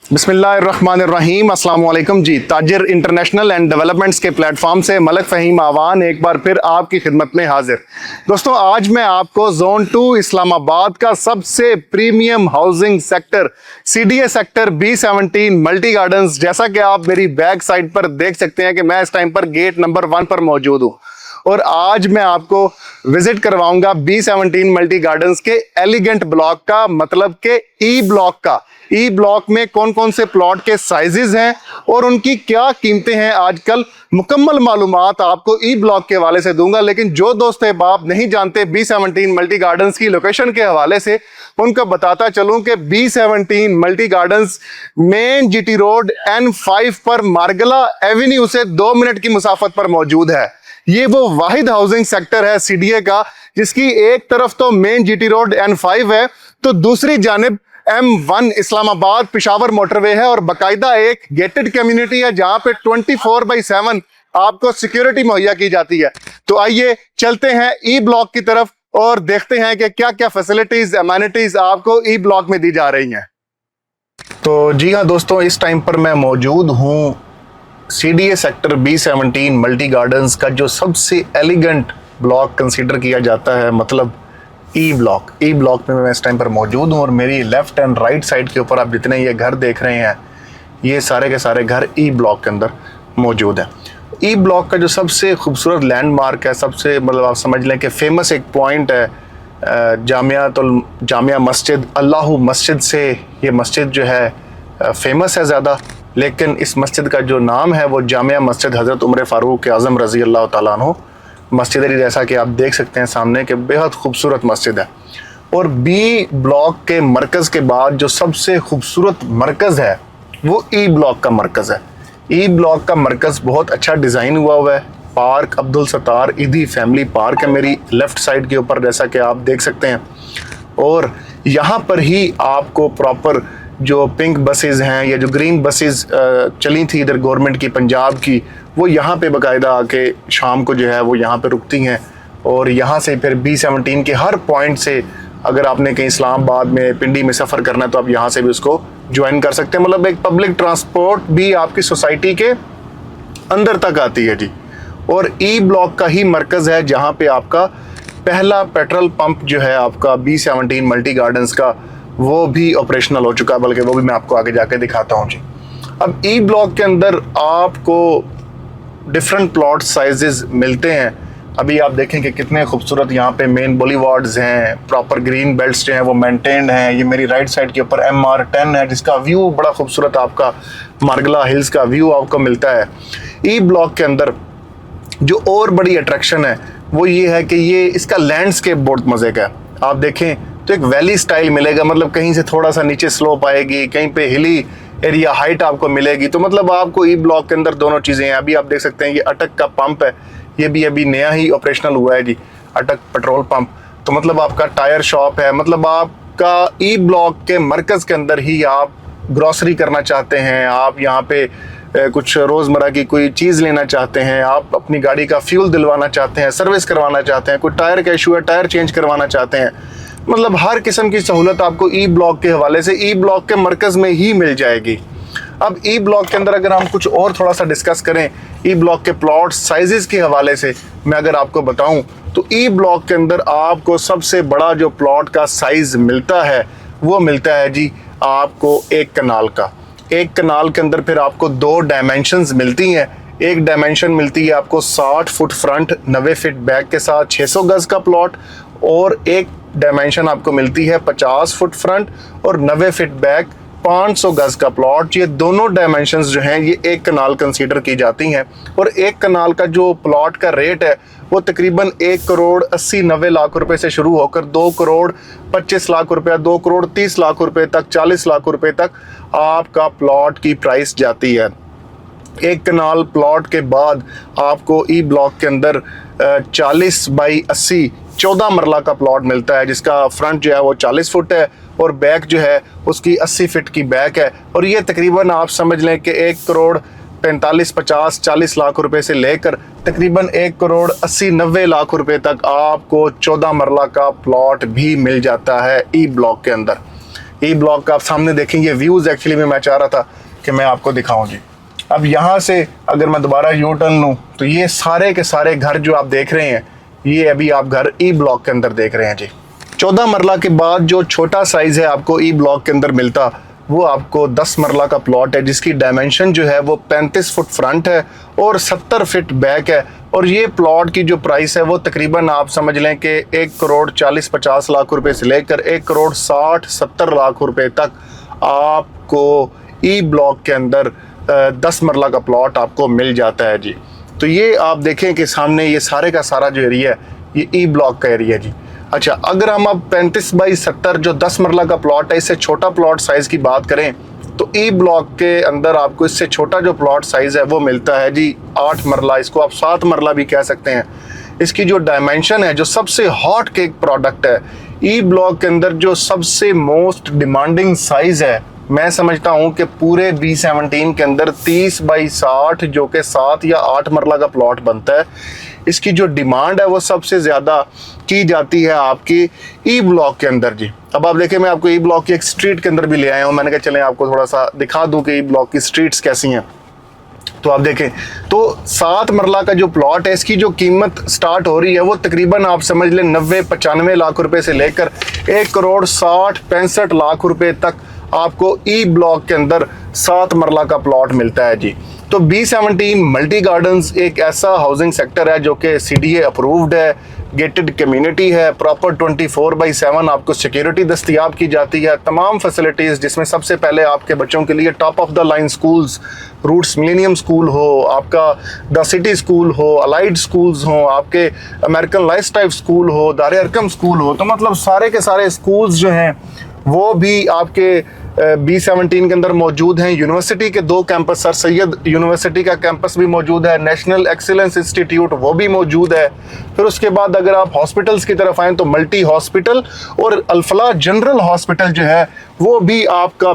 बिस्मिल्लाहिर्रहमानिर्रहीम अस्सलाम वालेकुम जी। ताजिर इंटरनेशनल एंड डेवलपमेंट्स के प्लेटफॉर्म से मलक फ़हीम आवान एक बार फिर आपकी खिदमत में हाजिर। दोस्तों, आज मैं आपको जोन 2 इस्लामाबाद का सबसे premium housing sector CDA sector B17 multi gardens, जैसा कि आप मेरी बैक साइड पर देख सकते हैं कि मैं इस टाइम पर गेट नंबर 1 पर मौजूद हूँ और आज मैं आपको विजिट करवाऊंगा B17 मल्टी गार्डन्स के एलिगेंट ब्लॉक का, मतलब के ई ब्लॉक का। ई ब्लॉक में कौन कौन से प्लॉट के साइजेस हैं और उनकी क्या कीमतें हैं, आजकल मुकम्मल मालूमात आपको ई ब्लॉक के हवाले से दूंगा। लेकिन जो दोस्त अहबाब नहीं जानते B17 मल्टी गार्डन्स की लोकेशन के हवाले से, उनको बताता चलूं कि B17 multi gardens main GT road N5 पर मार्गला एवेन्यू से 2 मिनट की मुसाफत पर मौजूद है। ये वो वाहिद हाउसिंग सेक्टर है CDA का जिसकी एक तरफ तो मेन GT रोड N5 है, तो दूसरी जानिब M1 इस्लामाबाद पिशावर मोटरवे है और बाकायदा एक गेटेड कम्युनिटी है जहां पे 24/7 आपको सिक्योरिटी मुहैया की जाती है। तो आइए चलते हैं ई ब्लॉक की तरफ और देखते हैं कि क्या क्या फैसिलिटीज एमेनिटीज आपको ई ब्लॉक में दी जा रही हैं। तो जी हाँ दोस्तों, इस टाइम पर मैं मौजूद हूँ CDA sector B17 multi gardens का जो सबसे एलिगेंट ब्लॉक कंसीडर किया जाता है, मतलब ई ब्लॉक में मैं इस टाइम पर मौजूद हूँ। और मेरी लेफ्ट एंड राइट साइड के ऊपर आप जितने ये घर देख रहे हैं, ये सारे के सारे घर ई ब्लॉक के अंदर मौजूद हैं। ई ब्लॉक का जो सबसे खूबसूरत लैंडमार्क है, सबसे मतलब आप समझ लें कि फेमस एक पॉइंट है, जामिया मस्जिद, अल्लाहू मस्जिद से ये मस्जिद जो है फेमस है ज़्यादा। लेकिन इस मस्जिद का जो नाम है वो जामिया मस्जिद हज़रत उमर फ़ारूक आज़म रज़ी अल्लाह तआला अन्हु मस्जिद है, जैसा कि आप देख सकते हैं सामने के बेहद खूबसूरत मस्जिद है। और बी ब्लॉक के मरकज़ के बाद जो सबसे खूबसूरत मरकज़ है वो ई ब्लॉक का मरकज़ है। ई ब्लॉक का मरकज़ बहुत अच्छा डिज़ाइन हुआ है। पार्क अब्दुल सत्तार ईदी फैमिली पार्क है मेरी लेफ़्ट साइड के ऊपर, जैसा कि आप देख सकते हैं। और यहाँ पर ही आपको प्रॉपर जो पिंक बसेस हैं या जो ग्रीन बसेस चली थी इधर गवर्नमेंट की पंजाब की, वो यहाँ पे बाकायदा आके शाम को जो है वो यहाँ पे रुकती हैं। और यहाँ से फिर B17 के हर पॉइंट से अगर आपने कहीं इस्लामाबाद में पिंडी में सफ़र करना है तो आप यहाँ से भी उसको ज्वाइन कर सकते हैं। मतलब एक पब्लिक ट्रांसपोर्ट भी आपकी सोसाइटी के अंदर तक आती है जी। और ई ब्लॉक का ही मरकज़ है जहाँ पे आपका पहला पेट्रोल पंप जो है आपका B17 मल्टी गार्डन्स का, वो भी ऑपरेशनल हो चुका है, बल्कि वो भी मैं आपको आगे जाके दिखाता हूँ जी। अब ई ब्लॉक के अंदर आपको डिफरेंट प्लॉट साइजेस मिलते हैं। अभी आप देखें कि कितने खूबसूरत यहाँ पे मेन बॉलीवार्ड्स हैं, प्रॉपर ग्रीन बेल्ट्स जो हैं वो मेंटेन्ड हैं। ये मेरी राइट साइड के ऊपर MR10 है जिसका व्यू बड़ा खूबसूरत आपका मार्गला हिल्स का व्यू आपको मिलता है। ई ब्लॉक के अंदर जो और बड़ी अट्रैक्शन है वो ये है कि ये इसका लैंडस्केप बहुत मज़े का है। आप देखें तो एक वैली स्टाइल मिलेगा, मतलब कहीं से थोड़ा सा नीचे स्लोप आएगी, कहीं पे हिली एरिया हाइट आपको मिलेगी। तो मतलब आपको ई ब्लॉक के अंदर दोनों चीज़ें हैं। अभी आप देख सकते हैं ये अटक का पंप है, ये भी अभी नया ही ऑपरेशनल हुआ है जी, अटक पेट्रोल पंप। तो मतलब आपका टायर शॉप है, मतलब आपका ई ब्लॉक के मरकज़ के अंदर ही आप ग्रॉसरी करना चाहते हैं, आप यहाँ पे कुछ रोज़मर्रा की कोई चीज़ लेना चाहते हैं, आप अपनी गाड़ी का फ्यूल दिलवाना चाहते हैं, सर्विस करवाना चाहते हैं, कोई टायर का इशू है टायर चेंज करवाना चाहते हैं, मतलब हर किस्म की सहूलत आपको ई ब्लॉक के हवाले से ई ब्लॉक के मरकज़ में ही मिल जाएगी। अब ई ब्लॉक के अंदर अगर हम कुछ और थोड़ा सा डिस्कस करें ई ब्लॉक के प्लॉट साइजेस के हवाले से, मैं अगर आपको बताऊं तो ई ब्लॉक के अंदर आपको सबसे बड़ा जो प्लॉट का साइज़ मिलता है वो मिलता है जी आपको 1 कनाल का। 1 कनाल के अंदर फिर आपको 2 डायमेंशंस मिलती हैं। एक डायमेंशन मिलती है आपको 60 फुट फ्रंट 90 फीट बैक के साथ 600 गज़ का प्लॉट, और एक डायमेंशन आपको मिलती है 50 फुट फ्रंट और 90 फीट बैक 500 गज़ का प्लॉट। ये दोनों डायमेंशंस जो हैं ये 1 कनाल कंसीडर की जाती हैं। और 1 कनाल का जो प्लॉट का रेट है वो तकरीबन 1 करोड़ 80-90 लाख रुपए से शुरू होकर 2 करोड़ 25 लाख रुपया, 2 करोड़ 30 लाख रुपए तक, 40 लाख रुपए तक आपका प्लॉट की प्राइस जाती है। 1 कनाल प्लॉट के बाद आपको ई ब्लॉक के अंदर 40/80 14 मरला का प्लॉट मिलता है, जिसका फ्रंट जो है वो 40 फुट है और बैक जो है उसकी 80 फीट की बैक है। और ये तकरीबन आप समझ लें कि 1 करोड़ 45-50-40 लाख रुपए से लेकर तकरीबन 1 करोड़ 80-90 लाख रुपए तक आपको 14 मरला का प्लॉट भी मिल जाता है ई ब्लॉक के अंदर। ई ब्लॉक का आप सामने देखें, ये व्यूज़ एक्चुअली में मैं चाह रहा था कि मैं आपको दिखाऊं जी। अब यहाँ से अगर मैं दोबारा यू टर्न लूँ तो ये सारे के सारे घर जो आप देख रहे हैं, ये अभी आप घर ई ब्लॉक के अंदर देख रहे हैं जी। 14 मरला के बाद जो छोटा साइज़ है आपको ई ब्लॉक के अंदर मिलता, वो आपको 10 मरला का प्लॉट है, जिसकी डायमेंशन जो है वो 35 फुट फ्रंट है और 70 फीट बैक है। और ये प्लॉट की जो प्राइस है वो तकरीबन आप समझ लें कि 1 करोड़ 40-50 लाख रुपए से लेकर 1 करोड़ 60-70 लाख रुपए तक आपको ई ब्लॉक के अंदर 10 मरला का प्लॉट आपको मिल जाता है जी। तो ये आप देखें कि सामने ये सारे का सारा जो एरिया है ये ई ब्लॉक का एरिया जी। अच्छा, अगर हम अब 35 बाई 70 जो 10 मरला का प्लॉट है, इससे छोटा प्लॉट साइज़ की बात करें तो ई ब्लॉक के अंदर आपको इससे छोटा जो प्लॉट साइज़ है वो मिलता है जी 8 मरला, इसको आप 7 मरला भी कह सकते हैं। इसकी जो डायमेंशन है, जो सबसे हॉट केक प्रोडक्ट है ई ब्लॉक के अंदर, जो सबसे मोस्ट डिमांडिंग साइज़ है, मैं समझता हूँ कि पूरे B17 के अंदर 30 बाई 60 जो कि 7 या 8 मरला का प्लॉट बनता है, इसकी जो डिमांड है वो सबसे ज़्यादा की जाती है आपकी ई ब्लॉक के अंदर जी। अब आप देखें, मैं आपको ई ब्लॉक की एक स्ट्रीट के अंदर भी ले आया हूँ, मैंने कहा चलें आपको थोड़ा सा दिखा दूँ कि ई ब्लॉक की स्ट्रीट्स कैसी हैं। तो आप देखें तो 7 मरला का जो प्लॉट है, इसकी जो कीमत स्टार्ट हो रही है वो तकरीबन आप समझ लें 90-95 लाख रुपए से लेकर 1 करोड़ 60-65 लाख रुपए तक आपको ई ब्लॉक के अंदर 7 मरला का प्लॉट मिलता है जी। तो B17 मल्टी गार्डन्स एक ऐसा हाउसिंग सेक्टर है जो कि CDA अप्रूव्ड है, गेटेड कम्युनिटी है, प्रॉपर 24/7 आपको सिक्योरिटी दस्तियाब की जाती है, तमाम फैसिलिटीज़, जिसमें सबसे पहले आपके बच्चों के लिए top of the line schools, Roots Millennium School हो, आपका द सिटी स्कूल हो, अलाइड स्कूल्स हो, आपके अमेरिकन लाइफ टाइप स्कूल हो, दारे अरकम स्कूल हो, तो मतलब सारे के सारे स्कूल्स जो हैं वो भी आपके B17 के अंदर मौजूद हैं। यूनिवर्सिटी के 2 कैंपस, सर सैयद यूनिवर्सिटी का कैंपस भी मौजूद है, नेशनल एक्सीलेंस इंस्टीट्यूट वो भी मौजूद है। फिर उसके बाद अगर आप हॉस्पिटल्स की तरफ आएँ तो मल्टी हॉस्पिटल और अल्फला जनरल हॉस्पिटल जो है वो भी आपका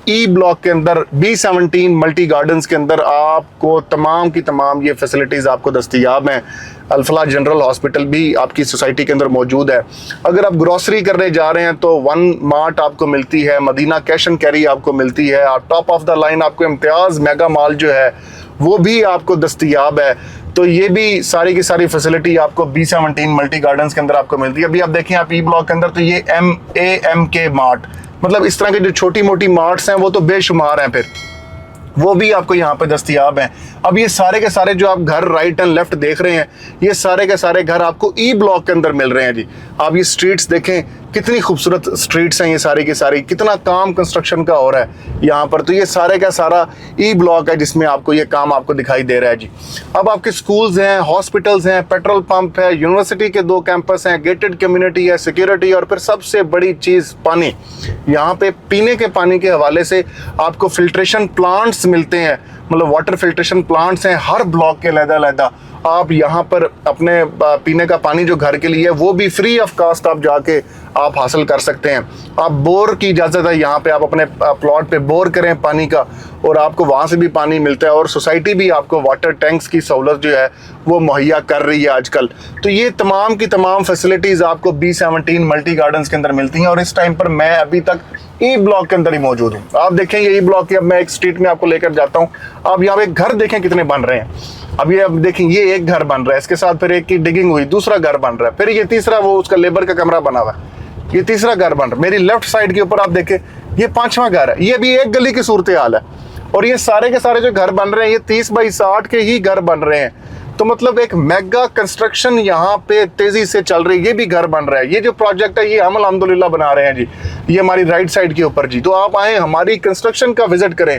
ई ब्लॉक के अंदर B17 मल्टी गार्डन्स के अंदर आपको तमाम की तमाम ये फैसिलिटीज़ आपको दस्तयाब हैं। अल्फला जनरल हॉस्पिटल भी आपकी सोसाइटी के अंदर मौजूद है। अगर आप ग्रॉसरी करने जा रहे हैं तो वन मार्ट आपको मिलती है, मदीना कैश एंड कैरी आपको मिलती है, और टॉप ऑफ द लाइन आपको इम्तियाज़ मेगा मॉल जो है वो भी आपको दस्तयाब है। तो ये भी सारी की सारी फैसिलिटी आपको B17 मल्टी गार्डन्स के अंदर आपको मिलती है। अभी आप देखें आप ई ब्लॉक के अंदर तो ये MAMK मार्ट, मतलब इस तरह के जो छोटी मोटी मार्ट्स हैं वो तो बेशुमार हैं, फिर वो भी आपको यहाँ पे दस्तयाब हैं। अब ये सारे के सारे जो आप घर राइट एंड लेफ्ट देख रहे हैं, ये सारे के सारे घर आपको ई ब्लॉक के अंदर मिल रहे हैं जी। आप ये स्ट्रीट्स देखें, कितनी खूबसूरत स्ट्रीट्स हैं ये सारी की सारी, कितना काम कंस्ट्रक्शन का हो रहा है यहाँ पर। तो ये सारे का सारा ई ब्लॉक है जिसमें आपको ये काम आपको दिखाई दे रहा है जी। अब आपके स्कूल्स हैं, हॉस्पिटल्स हैं, पेट्रोल पंप है, यूनिवर्सिटी के 2 कैंपस हैं, गेटेड कम्युनिटी है, सिक्योरिटी, और फिर सबसे बड़ी चीज़ पानी। यहाँ पे पीने के पानी के हवाले से आपको फिल्ट्रेशन प्लांट्स मिलते हैं, मतलब वाटर फिल्ट्रेशन प्लांट्स हैं हर ब्लॉक के अलग-अलग। आप यहाँ पर अपने पीने का पानी जो घर के लिए है वो भी फ्री ऑफ कास्ट आप जाके आप हासिल कर सकते हैं। आप बोर की इजाज़त है, यहाँ पे आप अपने प्लॉट पे बोर करें पानी का और आपको वहाँ से भी पानी मिलता है, और सोसाइटी भी आपको वाटर टैंक्स की सहूलत जो है वो मुहैया कर रही है आजकल। तो ये तमाम की तमाम फैसिलिटीज़ आपको B17 मल्टी गार्डन्स के अंदर मिलती हैं। और इस टाइम पर मैं अभी तक ई ब्लॉक के अंदर ही मौजूद हूँ। आप देखें ये ई ब्लॉक की, अब मैं एक स्ट्रीट में आपको लेकर जाता हूँ। आप यहाँ पे घर देखें कितने बन रहे हैं। अब देखें ये एक घर बन रहा है, इसके साथ फिर एक की डिगिंग हुई, दूसरा घर बन रहा है, फिर ये तीसरा वो उसका लेबर का कमरा बना हुआ है, ये तीसरा घर बन रहा है। मेरी लेफ्ट साइड के ऊपर आप देखें ये 5वां घर है। ये भी एक गली की सूरत हाल है, और ये सारे के सारे जो घर बन रहे हैं ये 30 बाई 60 के ही घर बन रहे हैं। तो मतलब एक मेगा कंस्ट्रक्शन यहाँ पे तेजी से चल रही है। ये भी घर बन रहा है। ये जो प्रोजेक्ट है ये हम अल्हम्दुलिल्लाह बना रहे हैं जी, ये हमारी राइट साइड के ऊपर जी। तो आप आए, हमारी कंस्ट्रक्शन का विजिट करें।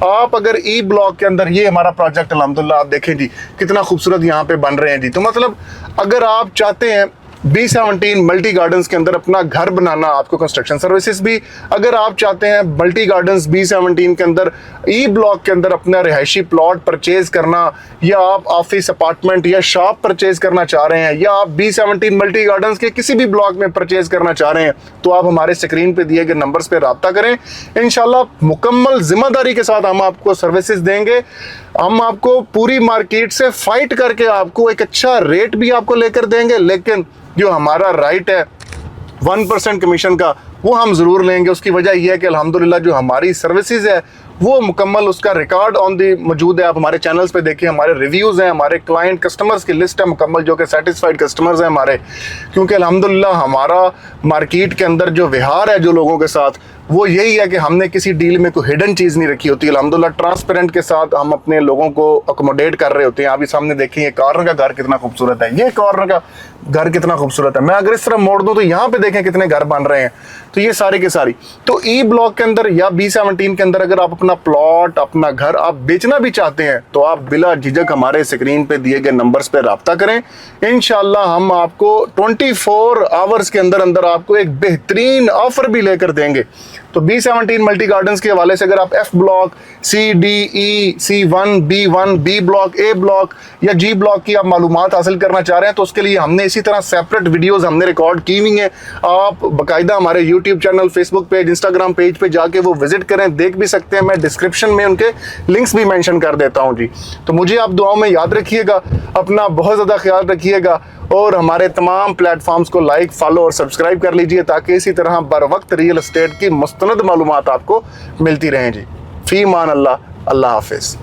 आप अगर ई ब्लॉक के अंदर, ये हमारा प्रोजेक्ट अल्हम्दुलिल्लाह आप देखें जी कितना खूबसूरत यहाँ पे बन रहे हैं जी। तो मतलब अगर आप चाहते हैं B17 मल्टी गार्डन्स के अंदर अपना घर बनाना, आपको कंस्ट्रक्शन सर्विसेज भी, अगर आप चाहते हैं मल्टी गार्डन्स B17 के अंदर ई ब्लॉक के अंदर अपना रिहायशी प्लॉट परचेज करना, या आप ऑफिस अपार्टमेंट या शॉप परचेज करना चाह रहे हैं, या आप B17 मल्टी गार्डन्स के किसी भी ब्लॉक में परचेज करना चाह रहे हैं, तो आप हमारे स्क्रीन पे दिए गए नंबर्स पे रब्ता करें। इंशाल्लाह मुकम्मल जिम्मेदारी के साथ हम आपको सर्विसेज देंगे। हम आपको पूरी मार्केट से फाइट करके आपको एक अच्छा रेट भी आपको लेकर देंगे, लेकिन जो हमारा राइट है 1% कमीशन का वो हम ज़रूर लेंगे। उसकी वजह यह है कि अल्हम्दुलिल्लाह जो हमारी सर्विसेज है वो मुकम्मल, उसका रिकॉर्ड ऑन दी मौजूद है। आप हमारे चैनल्स पे देखिए, हमारे रिव्यूज़ हैं, हमारे क्लाइंट कस्टमर्स की लिस्ट है मुकम्मल जो कि सेटिस्फाइड कस्टमर्स हैं हमारे। क्योंकि अल्हम्दुलिल्लाह हमारा मार्केट के अंदर जो व्यवहार है जो लोगों के साथ, वो यही है कि हमने किसी डील में कोई हिडन चीज़ नहीं रखी होती। अल्हम्दुलिल्लाह ट्रांसपेरेंट के साथ हम अपने लोगों को अकोमोडेट कर रहे होते हैं। अभी सामने देखें, ये कॉर्नर का घर कितना खूबसूरत है, ये कॉर्नर का घर कितना खूबसूरत है। मैं अगर इस तरह मोड़ दूं तो यहाँ पे देखें कितने घर बन रहे हैं। तो ये सारी के सारी, तो ई ब्लॉक के अंदर या B17 के अंदर अगर आप अपना प्लॉट, अपना घर आप बेचना भी चाहते हैं तो आप बिला झिझक हमारे स्क्रीन पे दिए गए नंबर्स पे रब्ता करें। इंशाल्लाह हम आपको 24 आवर्स के अंदर अंदर आपको एक बेहतरीन ऑफर भी लेकर देंगे। तो B17 मल्टी गार्डन्स के हवाले से अगर आप F block, C, D, E, C1, B1, B block, A block या G ब्लॉक की आप मालूमात हासिल करना चाह रहे हैं तो उसके लिए हमने इसी तरह सेपरेट वीडियोस हमने रिकॉर्ड की हुई हैं। आप बाकायदा हमारे YouTube channel, Facebook page, Instagram page पे जाके वो विजिट करें, देख भी सकते हैं। मैं डिस्क्रिप्शन में उनके लिंक्स भी मेंशन कर देता हूं जी। तो मुझे आप दुआओं में याद रखिएगा, अपना बहुत ज़्यादा ख्याल रखिएगा और हमारे तमाम प्लेटफॉर्म्स को लाइक, फॉलो और सब्सक्राइब कर लीजिए ताकि इसी तरह बर वक्त रियल एस्टेट की मुस्तनद मालूमात आपको मिलती रहें जी। फी मान अल्लाह, अल्लाह हाफिज़।